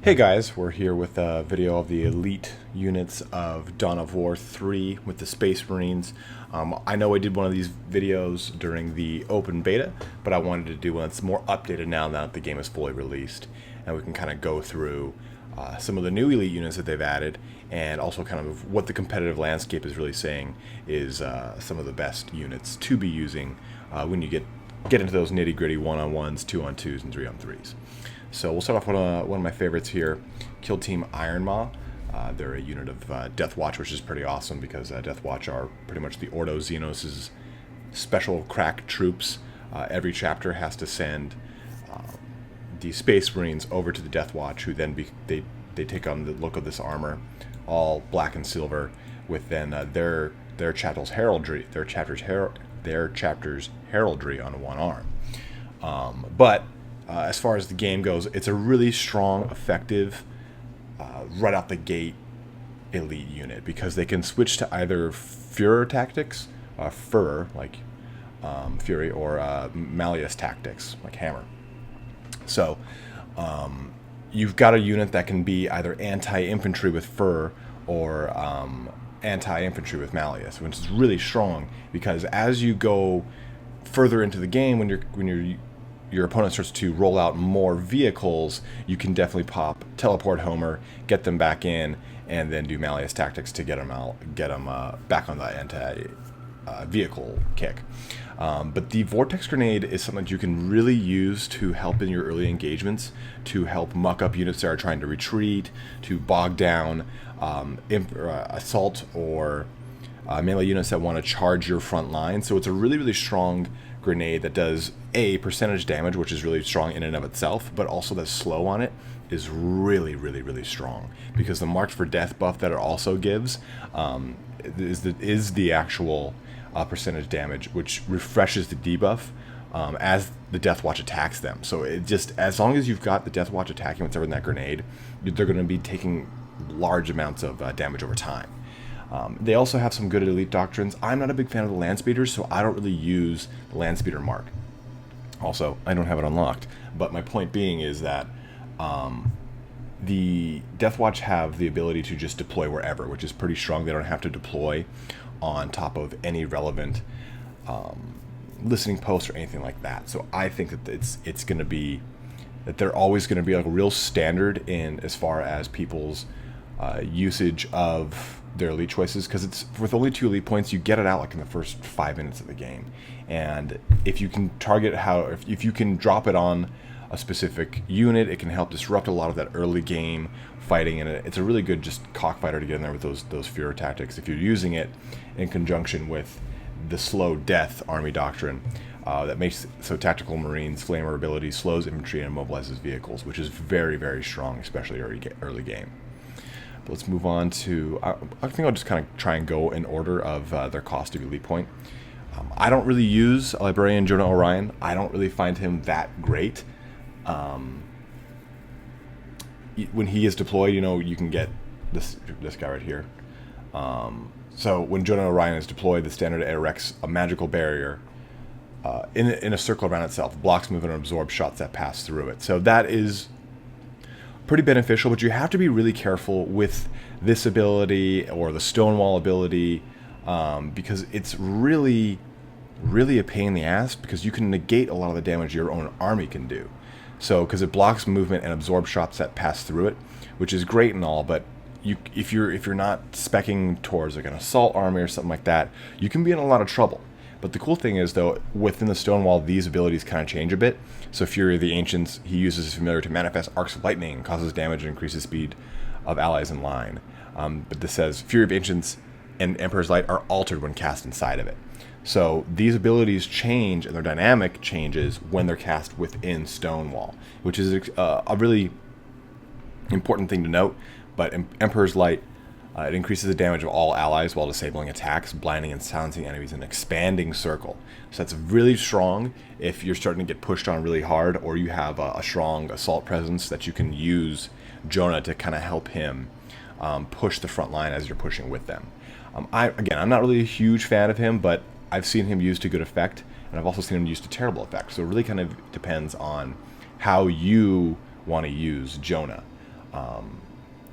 Hey guys, we're here with a video of the elite units of Dawn of War 3 with the Space Marines. I know I did one of these videos during the open beta, but I wanted to do one that's more updated now that the game is fully released. And we can kind of go through some of the new elite units that they've added, and also kind of what the competitive landscape is really saying is some of the best units to be using when you get into those nitty-gritty 1-on-1s, 2-on-2s, and 3-on-3s. So we'll start off with one of my favorites here, Kill Team Iron Maw. They're a unit of Death Watch, which is pretty awesome because Death Watch are pretty much the Ordo Xenos' special crack troops. Every chapter has to send the Space Marines over to the Death Watch, who then they take on the look of this armor, all black and silver, with then their chapter's heraldry, their chapter's heraldry on one arm. But as far as the game goes, it's a really strong, effective, right out the gate elite unit because they can switch to either Führer tactics, Fur like Fury, or Malleus tactics like Hammer. So you've got a unit that can be either anti-infantry with Fur or anti-infantry with Malleus, which is really strong because as you go further into the game, when your opponent starts to roll out more vehicles, you can definitely teleport Homer, get them back in, and then do Malleus tactics to get them back on the anti-vehicle kick. But the Vortex Grenade is something that you can really use to help in your early engagements, to help muck up units that are trying to retreat, to bog down assault or melee units that want to charge your front line. So it's a really, really strong grenade that does percentage damage, which is really strong in and of itself, but also the slow on it is really, really, really strong because the Marked for Death buff that it also gives is the actual percentage damage, which refreshes the debuff as the Death Watch attacks them. So it just, as long as you've got the Death Watch attacking what's ever in that grenade, they're going to be taking large amounts of damage over time. They also have some good elite doctrines. I'm not a big fan of the land speeders, so I don't really use the land speeder mark. Also, I don't have it unlocked. But my point being is that the Death Watch have the ability to just deploy wherever, which is pretty strong. They don't have to deploy on top of any relevant listening posts or anything like that. So I think that it's going to be that they're always going to be like a real standard in as far as people's usage of their elite choices, because it's with only 2 elite points you get it out like in the first 5 minutes of the game, and if you can target if you can drop it on a specific unit, it can help disrupt a lot of that early game fighting, and it's a really good just cockfighter to get in there with those Führer tactics if you're using it in conjunction with the slow death army doctrine that makes so tactical Marines flamer ability slows infantry and immobilizes vehicles, which is very, very strong, especially early game. But let's move on to, I think I'll just kind of try and go in order of their cost of elite point. I don't really use Librarian Jonah Orion. I don't really find him that great. When he is deployed, you can get this guy right here. So when Jonah Orion is deployed, the standard erects a magical barrier in a circle around itself, blocks movement and absorbs shots that pass through it. So that is pretty beneficial, but you have to be really careful with this ability or the Stonewall ability because it's really, really a pain in the ass because you can negate a lot of the damage your own army can do. So because it blocks movement and absorbs shots that pass through it, which is great and all, but if you're not speccing towards like an assault army or something like that, you can be in a lot of trouble. But the cool thing is, though, within the Stonewall, these abilities kind of change a bit. So Fury of the Ancients, he uses his familiar to manifest arcs of lightning, causes damage, and increases speed of allies in line. But this says, Fury of Ancients and Emperor's Light are altered when cast inside of it. So these abilities change, and their dynamic changes when they're cast within Stonewall, which is a really important thing to note. But Emperor's Light, it increases the damage of all allies while disabling attacks, blinding and silencing enemies in an expanding circle. So that's really strong if you're starting to get pushed on really hard, or you have a strong assault presence that you can use Jonah to kind of help him push the front line as you're pushing with them. I'm not really a huge fan of him, but I've seen him used to good effect, and I've also seen him used to terrible effect. So it really kind of depends on how you want to use Jonah.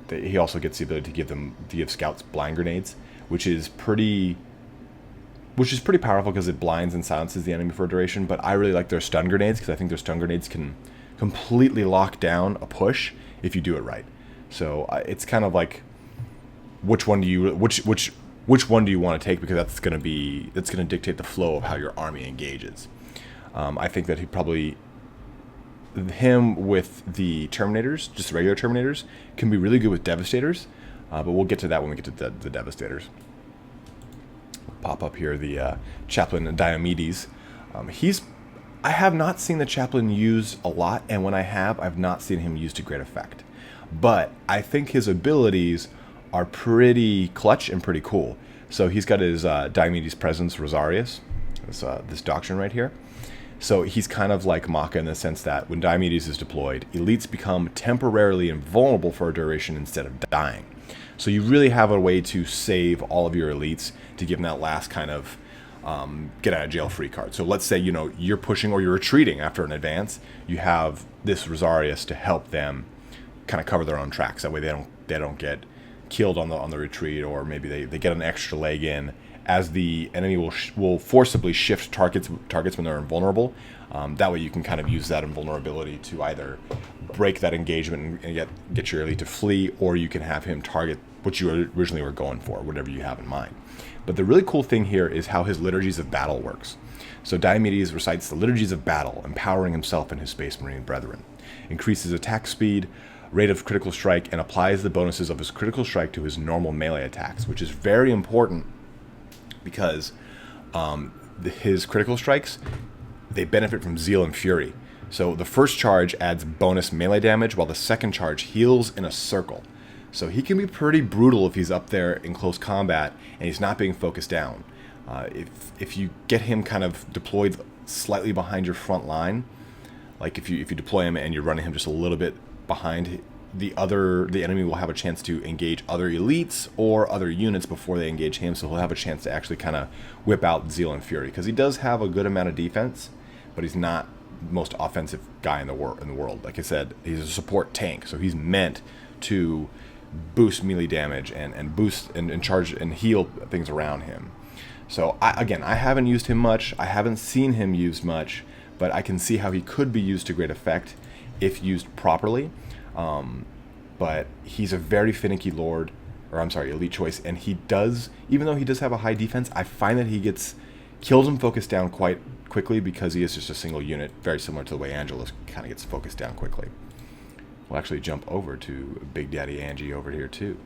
He also gets the ability to give scouts blind grenades, which is pretty powerful because it blinds and silences the enemy for a duration. But I really like their stun grenades because I think their stun grenades can completely lock down a push if you do it right. So it's kind of like which one do you want to take, because that's going to dictate the flow of how your army engages. I think that him with the Terminators, just the regular Terminators, can be really good with Devastators, but we'll get to that when we get to the Devastators. Pop up here the Chaplain Diomedes. I have not seen the Chaplain used a lot, and when I have, I've not seen him used to great effect. But I think his abilities are pretty clutch and pretty cool. So he's got his Diomedes Presence Rosarius, this doctrine right here. So he's kind of like Maka in the sense that when Diomedes is deployed, elites become temporarily invulnerable for a duration instead of dying. So you really have a way to save all of your elites to give them that last kind of get out of jail free card. So let's say you're pushing or you're retreating after an advance, you have this Rosarius to help them kind of cover their own tracks. That way they don't get killed on the retreat, or maybe they get an extra leg in, as the enemy will forcibly shift targets when they're invulnerable. That way you can kind of use that invulnerability to either break that engagement and get your elite to flee, or you can have him target what you originally were going for, whatever you have in mind. But the really cool thing here is how his Liturgies of Battle works. So Diomedes recites the Liturgies of Battle, empowering himself and his Space Marine brethren, increases attack speed, rate of critical strike, and applies the bonuses of his critical strike to his normal melee attacks, which is very important because his critical strikes, they benefit from Zeal and Fury. So the first charge adds bonus melee damage, while the second charge heals in a circle. So he can be pretty brutal if he's up there in close combat and he's not being focused down. If you get him kind of deployed slightly behind your front line, like if you deploy him and you're running him just a little bit behind, the enemy will have a chance to engage other elites or other units before they engage him, so he'll have a chance to actually kind of whip out Zeal and Fury, because he does have a good amount of defense, but he's not the most offensive guy in the world. Like I said, he's a support tank, so he's meant to boost melee damage and boost and charge and heal things around him. So I haven't used him much. I haven't seen him used much, but I can see how he could be used to great effect if used properly. But he's a very finicky elite choice, and he does, even though he does have a high defense, I find that he gets kills and focused down quite quickly because he is just a single unit, very similar to the way Angelo kind of gets focused down quickly. We'll actually jump over to Big Daddy Angie over here too.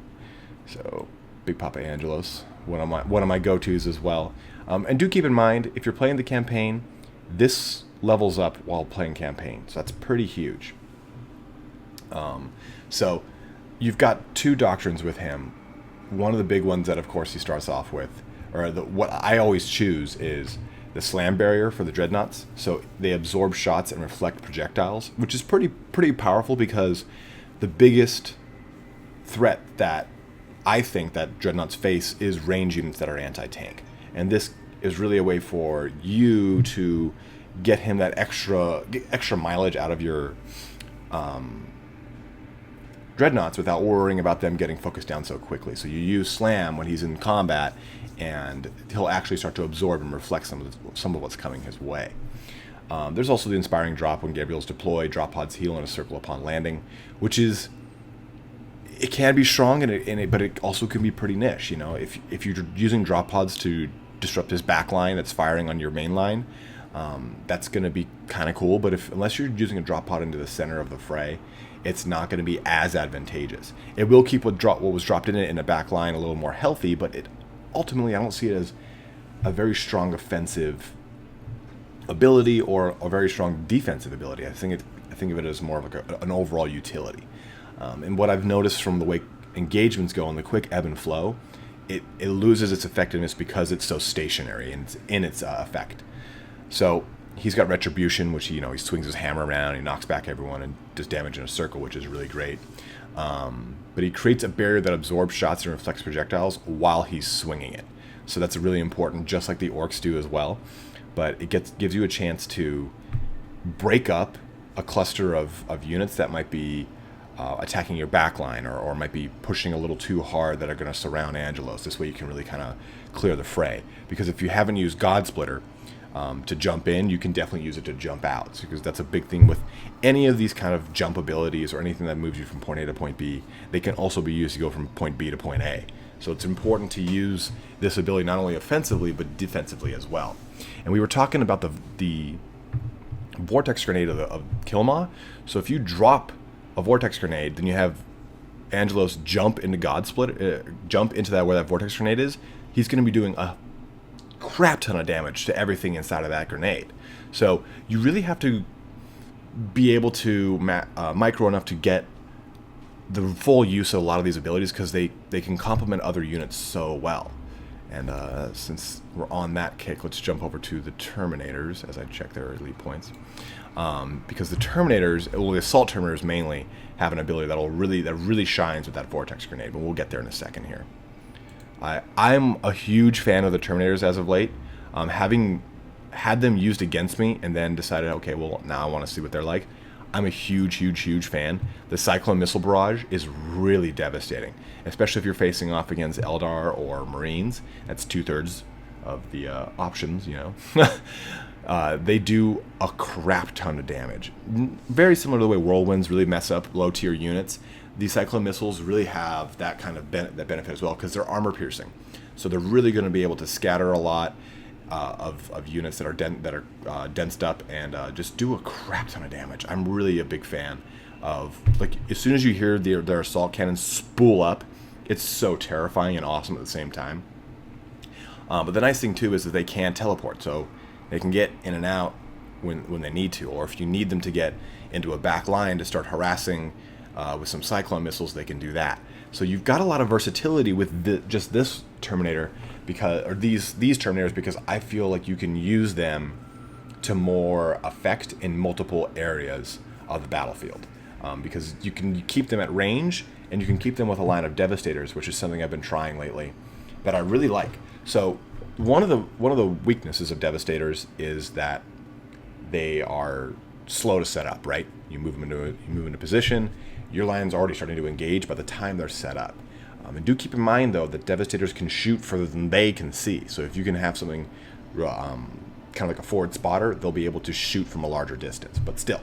So Big Papa Angelos, one of my go-tos as well. And do keep in mind, if you're playing the campaign, this levels up while playing campaign, so that's pretty huge. So you've got two doctrines with him. One of the big ones that, of course, he starts off with, or what I always choose, is the slam barrier for the dreadnoughts. So they absorb shots and reflect projectiles, which is pretty powerful, because the biggest threat that I think that dreadnoughts face is range units that are anti-tank, and this is really a way for you to get him that extra mileage out of your dreadnoughts without worrying about them getting focused down so quickly. So you use slam when he's in combat, and he'll actually start to absorb and reflect some of what's coming his way. There's also the inspiring drop when Gabriel's deployed. Drop pods heal in a circle upon landing, which is, it can be strong but it also can be pretty niche. If you're using drop pods to disrupt his back line that's firing on your main line, that's going to be kind of cool. But unless you're using a drop pod into the center of the fray, it's not going to be as advantageous. It will keep what was dropped in the back line a little more healthy, but ultimately I don't see it as a very strong offensive ability or a very strong defensive ability. I think of it as more of like an overall utility. And what I've noticed from the way engagements go and the quick ebb and flow, it loses its effectiveness because it's so stationary in its effect. So he's got Retribution, which he swings his hammer around, he knocks back everyone and does damage in a circle, which is really great. But he creates a barrier that absorbs shots and reflects projectiles while he's swinging it. So that's really important, just like the orcs do as well. But it gives you a chance to break up a cluster of units that might be attacking your backline, or might be pushing a little too hard that are going to surround Angelos. This way you can really kind of clear the fray. Because if you haven't used God Splitter to jump in, you can definitely use it to jump out. Because that's a big thing with any of these kind of jump abilities or anything that moves you from point A to point B. They can also be used to go from point B to point A. So it's important to use this ability not only offensively but defensively as well. And we were talking about the vortex grenade of Kilma. So if you drop a vortex grenade, then you have Angelos jump into God Split, jump into that where that vortex grenade is. He's going to be doing a crap ton of damage to everything inside of that grenade. So you really have to be able to micro enough to get the full use of a lot of these abilities, because they can complement other units so well. And since we're on that kick, let's jump over to the Terminators as I check their elite points. Because the Terminators, well, the Assault Terminators mainly, have an ability that really shines with that Vortex Grenade, but we'll get there in a second here. I'm a huge fan of the Terminators as of late. Having had them used against me and then decided, okay, well, now I want to see what they're like. I'm a huge fan. The Cyclone Missile Barrage is really devastating, especially if you're facing off against Eldar or Marines. That's 2/3 of the options, you know. They do a crap ton of damage. Very similar to the way Whirlwinds really mess up low-tier units. These Cyclone Missiles really have that kind of that benefit as well, because they're armor-piercing. So they're really going to be able to scatter a lot of units that are densed up and just do a crap ton of damage. I'm really a big fan of, like, as soon as you hear their assault cannons spool up, it's so terrifying and awesome at the same time. But the nice thing too is that they can teleport, so they can get in and out when they need to, or if you need them to get into a back line to start harassing with some Cyclone missiles, they can do that. So you've got a lot of versatility with just this Terminator, these Terminators, because I feel like you can use them to more effect in multiple areas of the battlefield, because you can keep them at range and you can keep them with a line of Devastators, which is something I've been trying lately that I really like. So one of the weaknesses of Devastators is that they are slow to set up. Right, you move into position, your line's already starting to engage by the time they're set up. And do keep in mind, though, that Devastators can shoot further than they can see. So if you can have something kind of like a forward spotter, they'll be able to shoot from a larger distance. But still,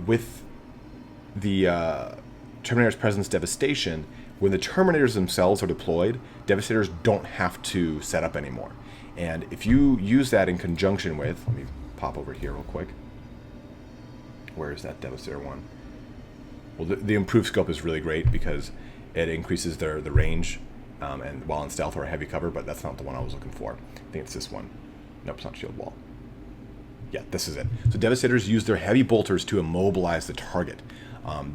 with the Terminator's Presence Devastation, when the Terminators themselves are deployed, Devastators don't have to set up anymore. And if you use that in conjunction with, let me pop over here real quick. Where is that Devastator one? Well, the improved scope is really great because it increases the range and while in stealth or heavy cover, but that's not the one I was looking for. I think it's this one. Nope, it's not shield wall. Yeah, this is it. So Devastators use their heavy bolters to immobilize the target.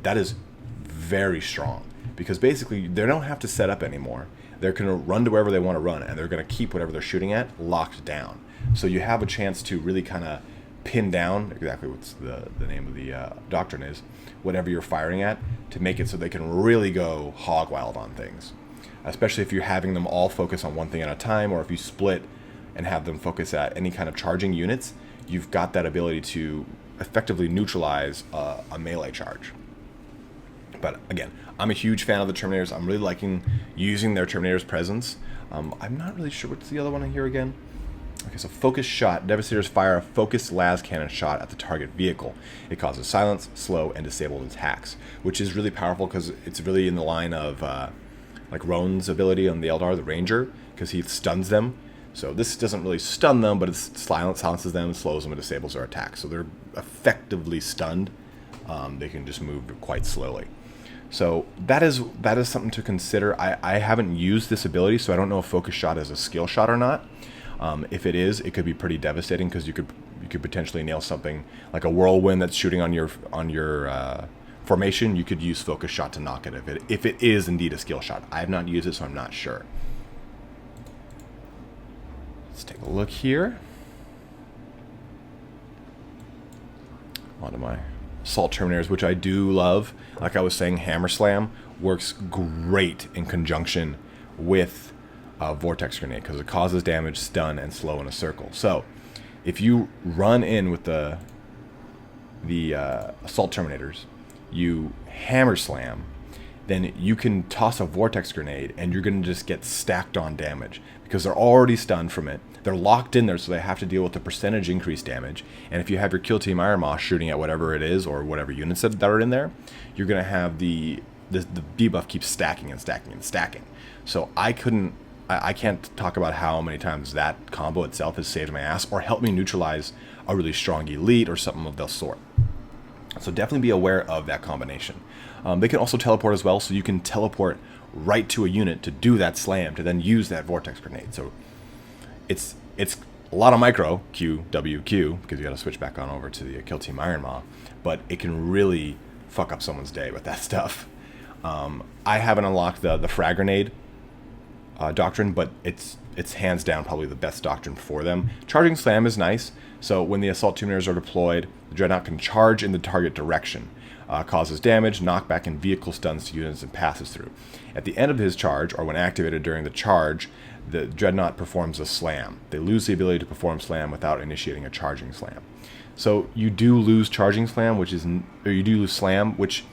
That is very strong, because basically they don't have to set up anymore. They're going to run to wherever they want to run, and they're going to keep whatever they're shooting at locked down. So you have a chance to really kind of pin down exactly what's the name of the doctrine is, whatever you're firing at, to make it so they can really go hog wild on things. Especially if you're having them all focus on one thing at a time, or if you split and have them focus at any kind of charging units, you've got that ability to effectively neutralize a melee charge. But again, I'm a huge fan of the Terminators. I'm really liking using their Terminator's presence. I'm not really sure what's the other one in here again. Okay, so focus shot. Devastators fire a focused las cannon shot at the target vehicle. It causes silence, slow, and disabled attacks, which is really powerful because it's really in the line of like Roan's ability on the Eldar, the Ranger, because he stuns them. So this doesn't really stun them, but it silences them, slows them, and disables their attacks. So they're effectively stunned. They can just move quite slowly. So that is something to consider. I haven't used this ability, so I don't know if focus shot is a skill shot or not. If it is, it could be pretty devastating, because you could potentially nail something like a whirlwind that's shooting on your formation. You could use focus shot to knock it if it is indeed a skill shot. I have not used it, so I'm not sure. Let's take a look here. Onto my Assault Terminators, which I do love. Like I was saying, Hammer Slam works great in conjunction with Vortex Grenade, because it causes damage, stun, and slow in a circle. So if you run in with the Assault Terminators, you hammer slam, then you can toss a vortex grenade and you're going to just get stacked on damage because they're already stunned from it. They're locked in there, so they have to deal with the percentage increased damage. And if you have your Kill Team Iron Moss shooting at whatever it is or whatever units that are in there, you're going to have the debuff keeps stacking and stacking and stacking. So I can't talk about how many times that combo itself has saved my ass or helped me neutralize a really strong elite or something of the sort. So definitely be aware of that combination. They can also teleport as well, so you can teleport right to a unit to do that slam, to then use that vortex grenade. So it's a lot of micro, Q, W, Q, because you got to switch back on over to the Kill Team Iron Maw, but it can really fuck up someone's day with that stuff. I haven't unlocked the frag grenade doctrine, but it's hands down probably the best doctrine for them. Charging Slam is nice, so when the Assault Terminators are deployed, the Dreadnought can charge in the target direction, causes damage, knockback, and vehicle stuns to units and passes through. At the end of his charge, or when activated during the charge, the Dreadnought performs a slam. They lose the ability to perform slam without initiating a charging slam. So you do lose charging slam, or you do lose slam, which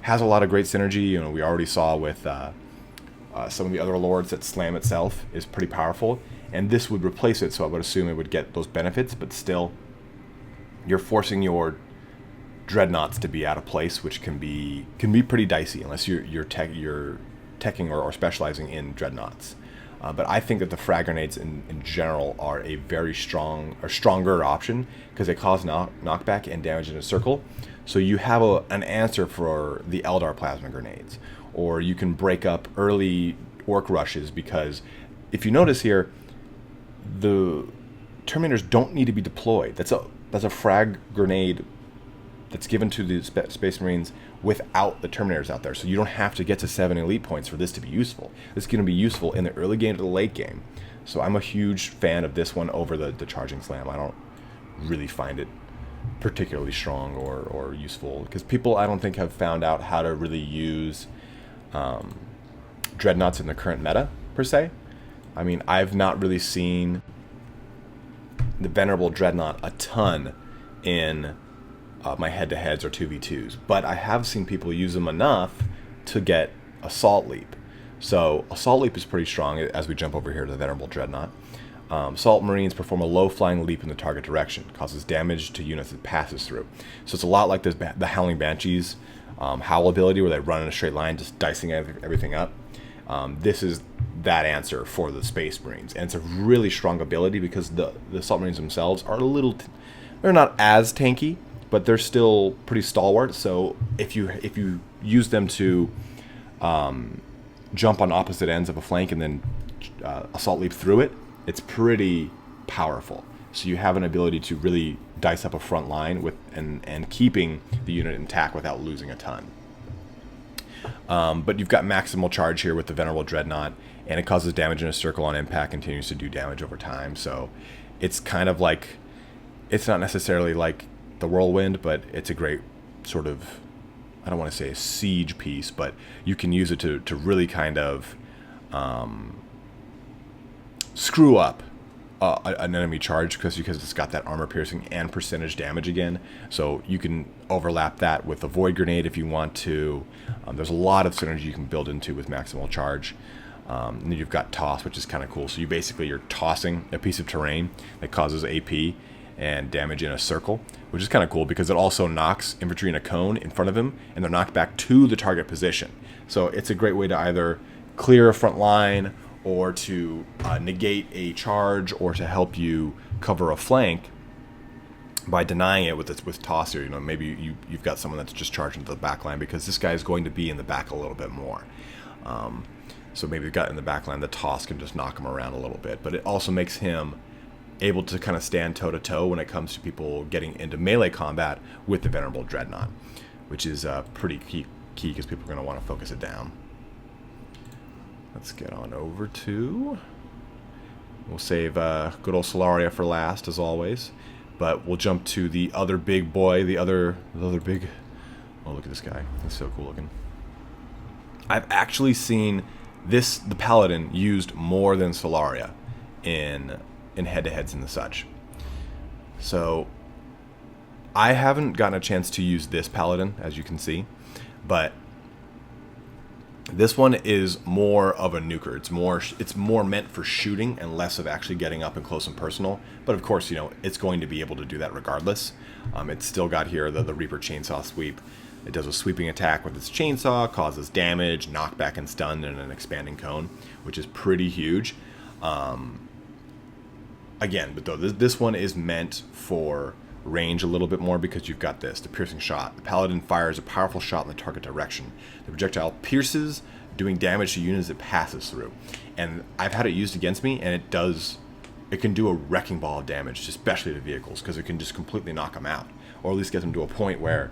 has a lot of great synergy. You know, we already saw with some of the other lords that slam itself is pretty powerful, and this would replace it. So I would assume it would get those benefits, but still, you're forcing your dreadnoughts to be out of place, which can be pretty dicey unless you're teching or specializing in dreadnoughts. But I think that the frag grenades in general are a very stronger option because they cause knockback and damage in a circle. So you have an answer for the Eldar plasma grenades, or you can break up early orc rushes, because if you notice here, the Terminators don't need to be deployed. That's a frag grenade that's given to the Space Marines without the Terminators out there. So you don't have to get to 7 elite points for this to be useful. This is going to be useful in the early game to the late game. So I'm a huge fan of this one over the Charging Slam. I don't really find it particularly strong or useful, because people, I don't think, have found out how to really use Dreadnoughts in the current meta, per se. I mean, I've not really seen the Venerable Dreadnought a ton in my head-to-heads or 2v2s, but I have seen people use them enough to get Assault Leap. So Assault Leap is pretty strong as we jump over here to the Venerable Dreadnought. Assault Marines perform a low-flying leap in the target direction, causes damage to units it passes through. So it's a lot like the Howling Banshees Howl ability, where they run in a straight line, just dicing everything up. This is that answer for the Space Marines, and it's a really strong ability because the Assault Marines themselves are they're not as tanky, but they're still pretty stalwart. So if you use them to jump on opposite ends of a flank and then assault leap through it, it's pretty powerful. So you have an ability to really dice up a front line and keeping the unit intact without losing a ton. But you've got maximal charge here with the Venerable Dreadnought, and it causes damage in a circle on impact, continues to do damage over time. So it's kind of like, it's not necessarily like the Whirlwind, but it's a great sort of, I don't want to say a siege piece, but you can use it to really kind of screw up an enemy charge because it's got that armor piercing and percentage damage again. So you can overlap that with the Void Grenade if you want to. There's a lot of synergy you can build into with maximal charge. And then you've got Toss, which is kind of cool. So you're tossing a piece of terrain that causes AP and damage in a circle, which is kind of cool because it also knocks infantry in a cone in front of him, and they're knocked back to the target position. So it's a great way to either clear a front line, or to negate a charge, or to help you cover a flank by denying it with Toss here. You know, maybe you've got someone that's just charging to the back line because this guy is going to be in the back a little bit more. So maybe you've got in the back line, the Toss can just knock him around a little bit, but it also makes him able to kind of stand toe-to-toe when it comes to people getting into melee combat with the Venerable Dreadnought, which is pretty key because people are going to want to focus it down. Let's get on over to... We'll save good old Solaria for last, as always, but we'll jump to the other big boy, the other big... Oh, look at this guy. He's so cool looking. I've actually seen the Paladin used more than Solaria in head-to-heads and the such. So I haven't gotten a chance to use this Paladin, as you can see, but this one is more of a nuker. It's more meant for shooting and less of actually getting up and close and personal. But of course, you know, it's going to be able to do that regardless. It's still got here the Reaper Chainsaw Sweep. It does a sweeping attack with its chainsaw, causes damage, knockback, and stun in an expanding cone, which is pretty huge. Again, but though this one is meant for range a little bit more because you've got the piercing shot. The Paladin fires a powerful shot in the target direction. The projectile pierces, doing damage to units it passes through. And I've had it used against me, and it can do a wrecking ball of damage, especially to vehicles, because it can just completely knock them out, or at least get them to a point where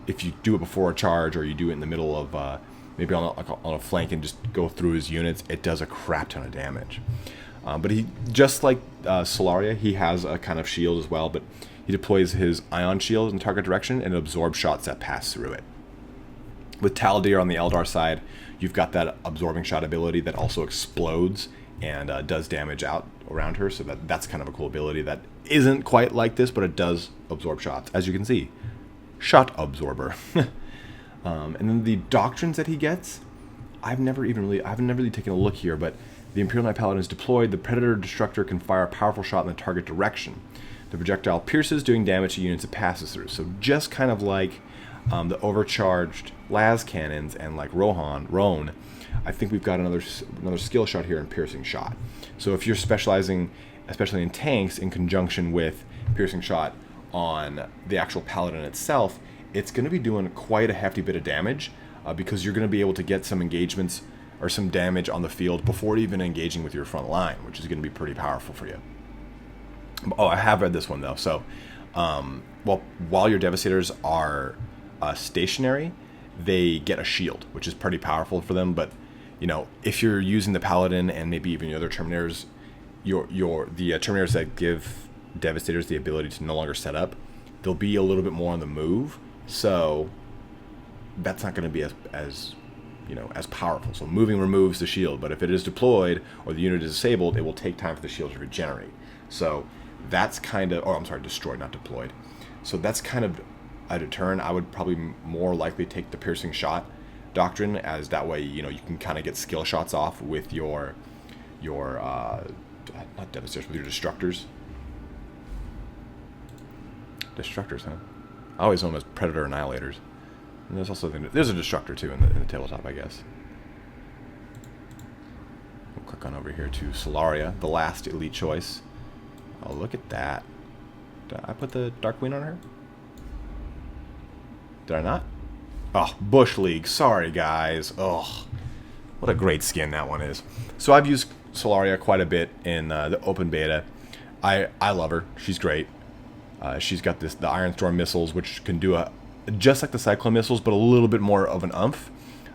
if you do it before a charge, or you do it in the middle of maybe on a flank and just go through his units, it does a crap ton of damage. But he, just like Solaria, he has a kind of shield as well, but he deploys his ion shield in target direction and it absorbs shots that pass through it. With Taldir on the Eldar side, you've got that absorbing shot ability that also explodes and does damage out around her, so that's kind of a cool ability that isn't quite like this, but it does absorb shots, as you can see. Shot absorber. And then the doctrines that he gets, I haven't really taken a look here, but the Imperial Knight Paladin is deployed. The Predator Destructor can fire a powerful shot in the target direction. The projectile pierces, doing damage to units it passes through. So just kind of like the overcharged las cannons and like Roan, I think we've got another skill shot here in piercing shot. So if you're specializing, especially in tanks, in conjunction with piercing shot on the actual Paladin itself, it's going to be doing quite a hefty bit of damage because you're going to be able to get some engagements or some damage on the field before even engaging with your front line, which is going to be pretty powerful for you. Oh, I have read this one though. So, well, while your Devastators are stationary, they get a shield, which is pretty powerful for them. But you know, if you're using the Paladin and maybe even the other Terminators, the Terminators that give Devastators the ability to no longer set up, they'll be a little bit more on the move. So that's not going to be as powerful. So moving removes the shield, but if it is deployed or the unit is disabled, it will take time for the shield to regenerate. So that's kind of, destroyed, not deployed. So that's kind of a deterrent. I would probably more likely take the piercing shot doctrine, as that way, you can kind of get skill shots off with your not Devastators, with your Destructors. Destructors, huh? I always know them as Predator Annihilators. And there's a Destructor too in the tabletop, I guess. We'll click on over here to Solaria, the last elite choice. Oh, look at that. Did I put the Dark Queen on her? Did I not? Oh, Bush League. Sorry, guys. Oh, what a great skin that one is. So I've used Solaria quite a bit in the open beta. I love her. She's great. She's got the Iron Storm missiles, which can do just like the Cyclone missiles, but a little bit more of an oomph.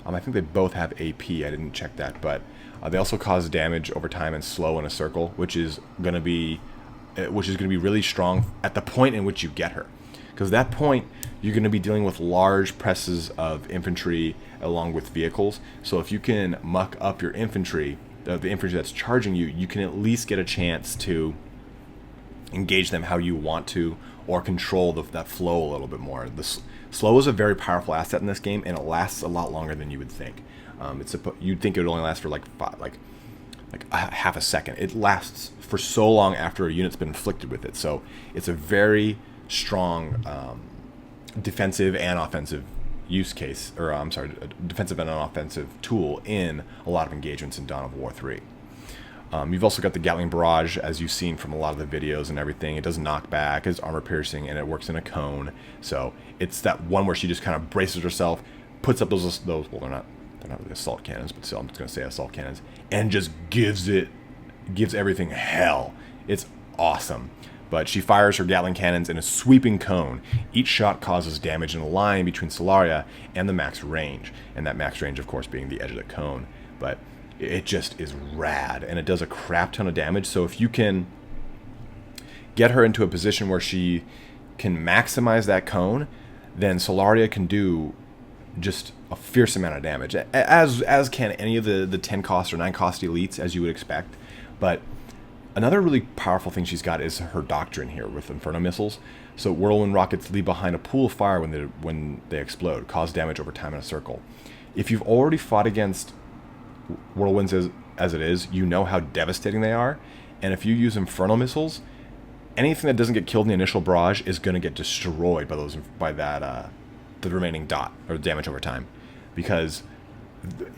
I think they both have AP. I didn't check that, but they also cause damage over time and slow in a circle, which is going to be really strong at the point in which you get her, because at that point you're going to be dealing with large presses of infantry along with vehicles. So if you can muck up your infantry, the infantry that's charging you, you can at least get a chance to engage them how you want to, or control that flow a little bit more. Slow is a very powerful asset in this game, and it lasts a lot longer than you would think. You'd think it would only last for like a half a second. It lasts for so long after a unit's been inflicted with it. So it's a very strong defensive and offensive use case, or defensive and offensive tool in a lot of engagements in Dawn of War 3. You've also got the Gatling Barrage, as you've seen from a lot of the videos and everything. It does knockback, it's armor piercing, and it works in a cone. So it's that one where she just kind of braces herself, puts up those well, they're not really assault cannons, but still, I'm just going to say assault cannons, and just gives everything hell. It's awesome. But she fires her Gatling cannons in a sweeping cone. Each shot causes damage in a line between Solaria and the max range, and that max range, of course, being the edge of the cone. But it just is rad, and it does a crap ton of damage. So if you can get her into a position where she can maximize that cone, then Solaria can do just a fierce amount of damage, as can any of the 10 cost or 9 cost elites, as you would expect. But Another really powerful thing she's got is her doctrine here with Inferno missiles. So whirlwind rockets leave behind a pool of fire when they explode, cause damage over time in a circle. If you've already fought against whirlwinds as it is, you know how devastating they are. And if you use Inferno missiles, anything that doesn't get killed in the initial barrage is going to get destroyed by the remaining dot or damage over time, because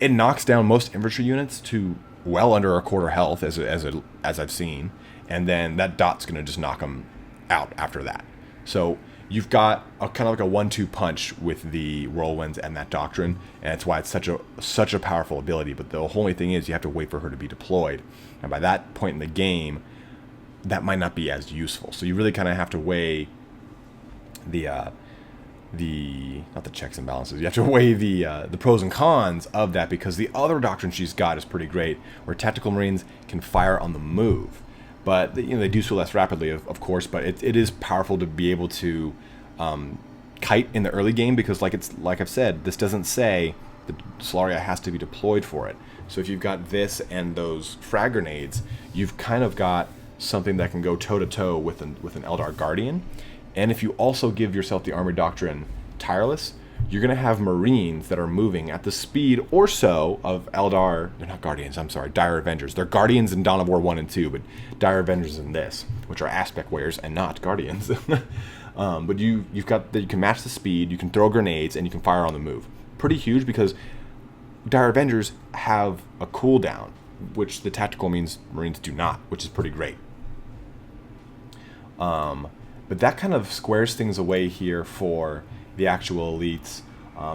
it knocks down most infantry units to well under a quarter health as I've seen, and then that dot's going to just knock them out after that. So you've got a kind of like a 1-2 punch with the whirlwinds and that doctrine, and that's why it's such a powerful ability. But the only thing is you have to wait for her to be deployed, and by that point in the game, that might not be as useful. So you really kind of have to weigh not the checks and balances. You have to weigh the pros and cons of that, because the other doctrine she's got is pretty great, where tactical marines can fire on the move. But they do so less rapidly, of course. But it is powerful to be able to kite in the early game, because like I've said, this doesn't say that Solaria has to be deployed for it. So if you've got this and those frag grenades, you've kind of got something that can go toe to toe with an Eldar Guardian. And if you also give yourself the armor doctrine Tireless, you're going to have Marines that are moving at the speed or so of Eldar. They're not Guardians, I'm sorry, Dire Avengers. They're Guardians in Dawn of War 1 and 2, but Dire Avengers in this, which are aspect wearers and not Guardians. But you've got that you can match the speed, you can throw grenades, and you can fire on the move. Pretty huge, because Dire Avengers have a cooldown, which the tactical Marines do not, which is pretty great. But that kind of squares things away here for the actual elites.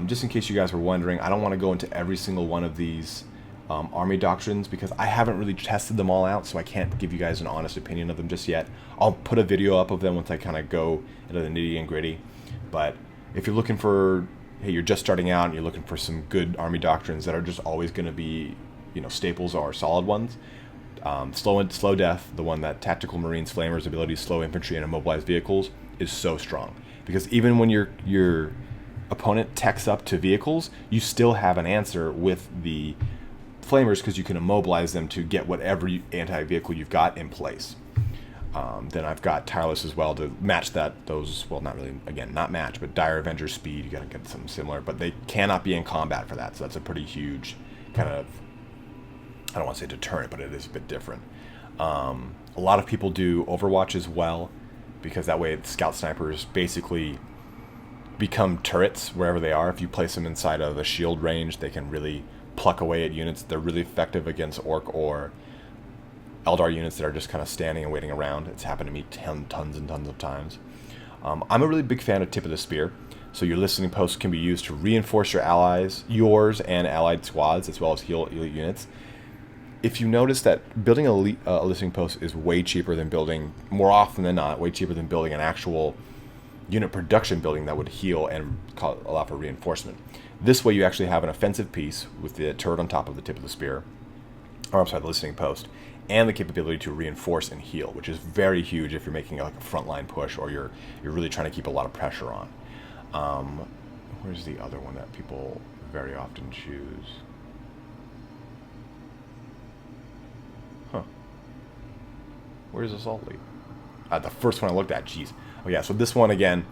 Just in case you guys were wondering, I don't want to go into every single one of these army doctrines, because I haven't really tested them all out, so I can't give you guys an honest opinion of them just yet. I'll put a video up of them once I kind of go into the nitty and gritty. But if you're looking for, hey, you're just starting out and you're looking for some good army doctrines that are just always going to be, staples or solid ones, slow death, the one that Tactical Marines Flamers' ability to slow infantry and immobilize vehicles, is so strong. Because even when your opponent techs up to vehicles, you still have an answer with the Flamers, because you can immobilize them to get whatever anti-vehicle you've got in place. Then I've got Tireless as well to match those, well, not really, again, not match, but Dire Avenger speed, you gotta get something similar, but they cannot be in combat for that, so that's a pretty huge kind of, I don't want to say deterrent, but it is a bit different. A lot of people do Overwatch as well, because that way the scout snipers basically become turrets wherever they are. If you place them inside of a shield range, they can really pluck away at units. They're really effective against Orc or Eldar units that are just kind of standing and waiting around. It's happened to me tons and tons of times. I'm a really big fan of Tip of the Spear. So your listening posts can be used to reinforce yours and allied squads, as well as heal elite units. If you notice that building a listening post is way cheaper than building, more often than not, way cheaper than building an actual unit production building that would heal and allow for reinforcement. This way you actually have an offensive piece with the turret on top of the Tip of the Spear, or I'm sorry, the listening post, and the capability to reinforce and heal, which is very huge if you're making like a frontline push, or you're really trying to keep a lot of pressure on. Where's the other one that people very often choose? Where's Assault Lead? The first one I looked at, jeez. Oh yeah, so this one again,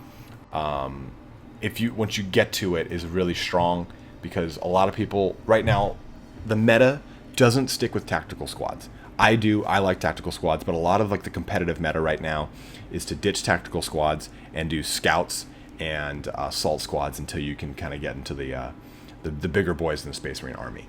once you get to it, is really strong, because a lot of people right now, the meta doesn't stick with tactical squads. I like tactical squads, but a lot of like the competitive meta right now is to ditch tactical squads and do scouts and assault squads until you can kind of get into the bigger boys in the Space Marine army.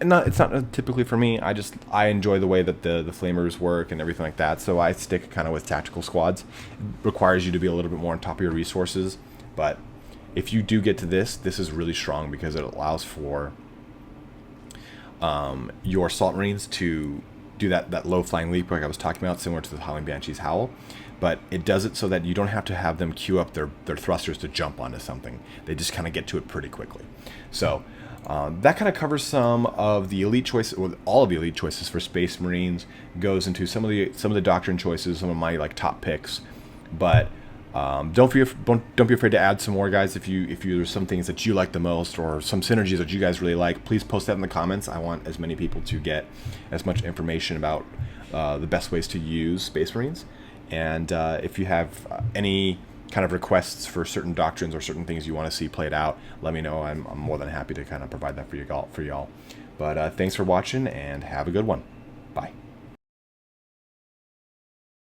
And it's not typically for me. I enjoy the way that the Flamers work and everything like that, so I stick kind of with tactical squads. It requires you to be a little bit more on top of your resources, but if you do get to this is really strong, because it allows for your Assault Marines to do that low flying leap like I was talking about, similar to the Howling Banshee's Howl, but it does it so that you don't have to have them queue up their thrusters to jump onto something. They just kind of get to it pretty quickly. So that kind of covers some of the elite choices, or all of the elite choices for Space Marines. Goes into some of the doctrine choices, some of my like top picks. But don't be afraid to add some more, guys. If there's some things that you like the most, or some synergies that you guys really like, please post that in the comments. I want as many people to get as much information about the best ways to use Space Marines. And if you have any kind of requests for certain doctrines or certain things you want to see played out, let me know. I'm more than happy to kind of provide that for y'all. But thanks for watching, and have a good one. Bye.